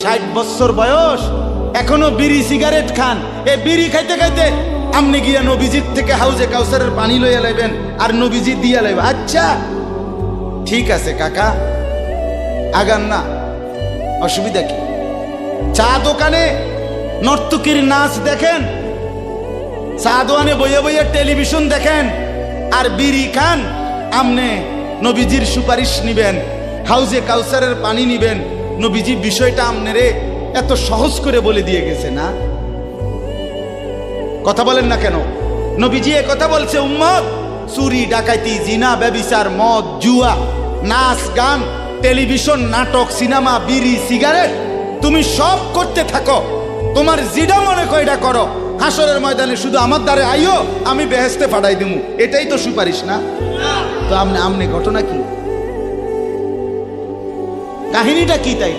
60 বছর বয়স এখনো বিড়ি সিগারেট খান। এ বিড়ি খাইতে খাইতে আপনি গিয়া নবীজির থেকে হাউজে কাউসারের পানি লইয়া লাইবেন আর নবীজি দিয়া লাইবেন। আচ্ছা ঠিক আছে কাকা, আগান না, অসুবিধা কি? চা দোকানে নর্তকীর নাচ দেখেন, চা দোকানে বইয়ে বইয়ে টেলিভিশন দেখেন, আর বিড়ি খান। আমনে নবীজির সুপারিশ নিবেন, হাউজে কাউসারের পানি নিবেন। নবীজি বিষয়টা আমনেরে এত সহজ করে বলে দিয়ে গেছে না? কথা বলেন না কেন? নবীজি এ কথা বলছে, উম্মত চুরি ডাকাতি জিনা ব্যভিচার মদ জুয়া নাচ গান টেলিভিশন নাটক সিনেমা বিড়ি সিগারেট তুমি সব করতে থাকো, তোমার জিডা মনে কয়টা করো, হাসরের ময়দানে শুধু আমার দ্বারে আইও, আমি বেহেশতে পাঠাই দেবো। এটাই তো সুপারিশ না? তো আমনে ঘটনা কি, কাহিনীটা কি তাই?